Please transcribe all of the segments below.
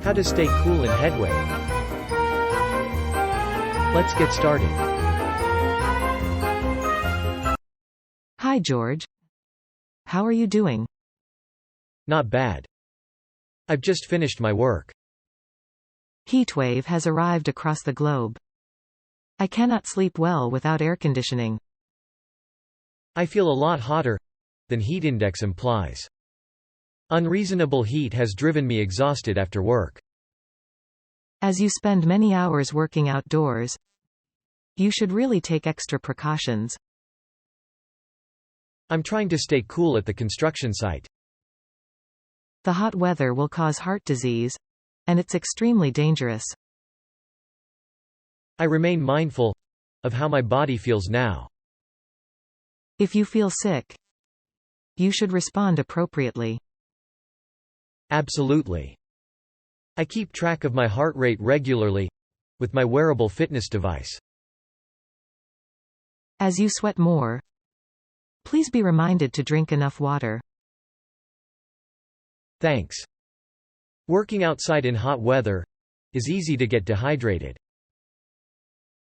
How to stay cool in headwave. Let's get started. Hi George. How are you doing? Not bad. I've just finished my work. Heatwave has arrived across the globe. I cannot sleep well without air conditioning. I feel a lot hotter than heat index implies. Unreasonable heat has driven me exhausted after work. As you spend many hours working outdoors, you should really take extra precautions. I'm trying to stay cool at the construction site. The hot weather will cause heart disease, and it's extremely dangerous. I remain mindful of how my body feels now. If you feel sick, you should respond appropriately. Absolutely. I keep track of my heart rate regularly with my wearable fitness device. As you sweat more, please be reminded to drink enough water. Thanks. Working outside in hot weather is easy to get dehydrated.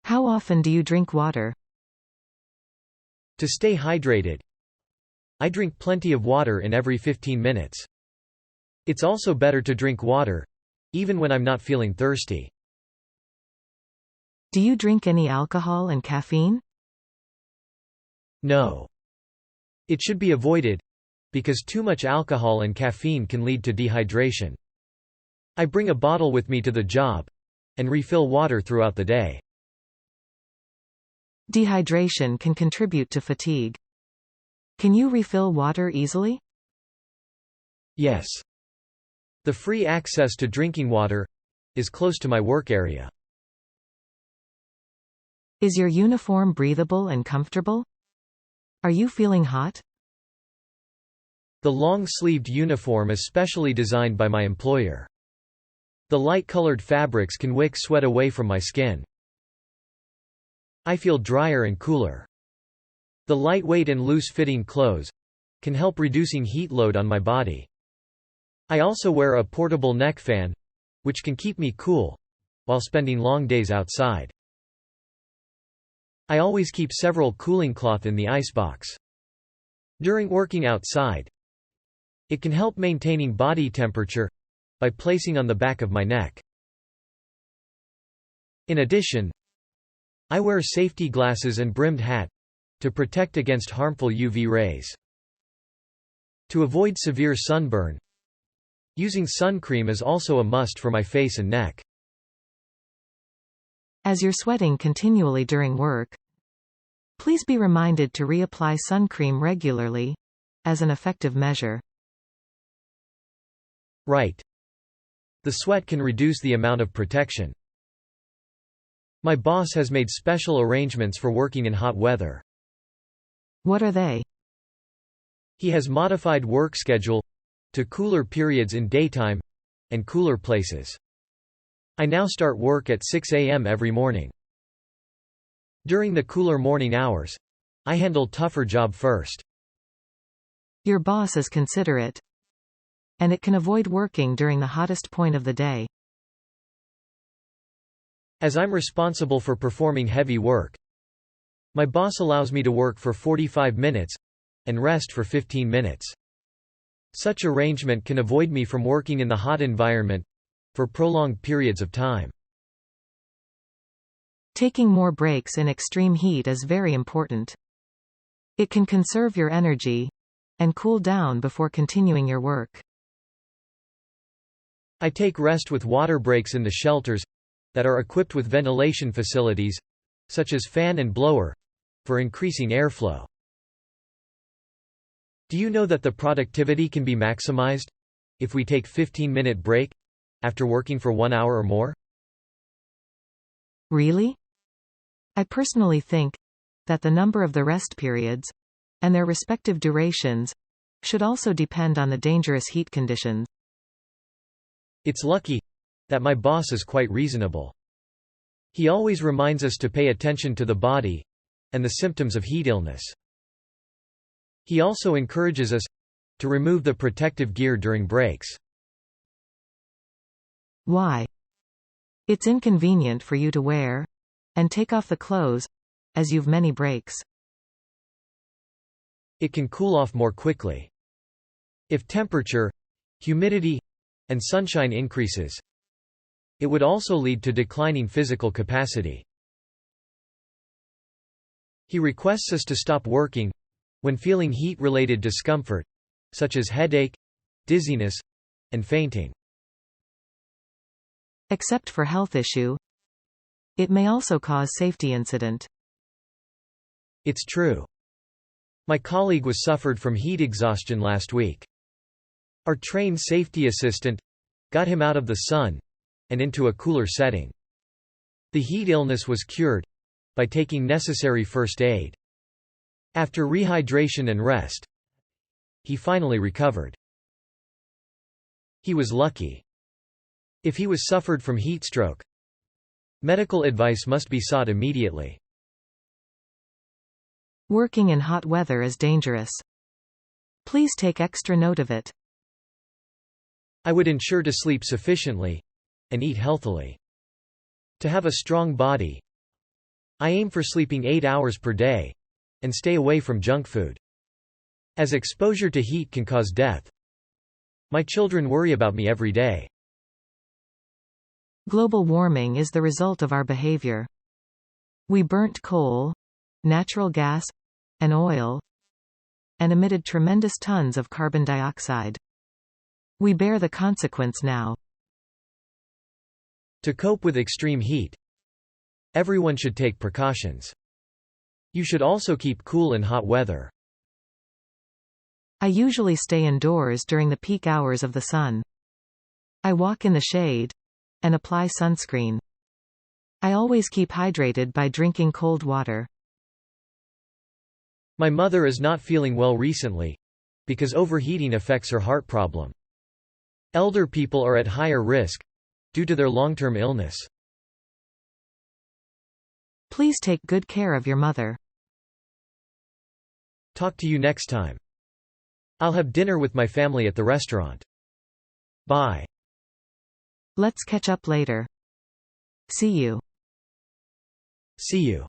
How often do you drink water? To stay hydrated, I drink plenty of water in every 15 minutes. It's also better to drink water even when I'm not feeling thirsty. Do you drink any alcohol and caffeine? No. It should be avoided because too much alcohol and caffeine can lead to dehydration. I bring a bottle with me to the job and refill water throughout the day. Dehydration can contribute to fatigue. Can you refill water easily? Yes. The free access to drinking water is close to my work area. Is your uniform breathable and comfortable? Are you feeling hot? The long-sleeved uniform is specially designed by my employer. The light-colored fabrics can wick sweat away from my skin. I feel drier and cooler. The lightweight and loose-fitting clothes can help reducing heat load on my body. I also wear a portable neck fan, which can keep me cool while spending long days outside. I always keep several cooling cloths in the icebox. During working outside, it can help maintaining body temperature by placing on the back of my neck. In addition, I wear safety glasses and brimmed hat to protect against harmful UV rays. To avoid severe sunburn, using sun cream is also a must for my face and neck. As you're sweating continually during work, please be reminded to reapply sun cream regularly as an effective measure. Right. The sweat can reduce the amount of protection. My boss has made special arrangements for working in hot weather. What are they? He has modified work schedule to cooler periods in daytime and cooler places. I now start work at 6 a.m. every morning. During the cooler morning hours, I handle tougher job first. Your boss is considerate, and it can avoid working during the hottest point of the day. As I'm responsible for performing heavy work, my boss allows me to work for 45 minutes and rest for 15 minutes. Such arrangement can avoid me from working in the hot environment for prolonged periods of time. Taking more breaks in extreme heat is very important. It can conserve your energy and cool down before continuing your work. I take rest with water breaks in the shelters that are equipped with ventilation facilities, such as fan and blower, for increasing airflow. Do you know that the productivity can be maximized if we take 15-minute break after working for 1 hour or more? Really? I personally think that the number of the rest periods and their respective durations should also depend on the dangerous heat conditions. It's lucky that my boss is quite reasonable. He always reminds us to pay attention to the body and the symptoms of heat illness. He also encourages us to remove the protective gear during breaks. Why? It's inconvenient for you to wear and take off the clothes, as you've many breaks. It can cool off more quickly. If temperature, humidity, and sunshine increases, it would also lead to declining physical capacity. He requests us to stop working when feeling heat-related discomfort, such as headache, dizziness, and fainting. Except for health issue, it may also cause safety incident. It's true. My colleague was suffered from heat exhaustion last week. Our trained safety assistant got him out of the sun and into a cooler setting. The heat illness was cured by taking necessary first aid. After rehydration and rest, he finally recovered. He was lucky. If he was suffered from heat stroke, medical advice must be sought immediately. Working in hot weather is dangerous. Please take extra note of it. I would ensure to sleep sufficiently and eat healthily. To have a strong body, I aim for sleeping 8 hours per day and stay away from junk food. As exposure to heat can cause death, my children worry about me every day. Global warming is the result of our behavior. We burnt coal, natural gas, and oil, and emitted tremendous tons of carbon dioxide. We bear the consequence now. To cope with extreme heat, everyone should take precautions. You should also keep cool in hot weather. I usually stay indoors during the peak hours of the sun. I walk in the shade and apply sunscreen. I always keep hydrated by drinking cold water. My mother is not feeling well recently because overheating affects her heart problem. Elder people are at higher risk due to their long-term illness. Please take good care of your mother. Talk to you next time. I'll have dinner with my family at the restaurant. Bye. Let's catch up later. See you. See you.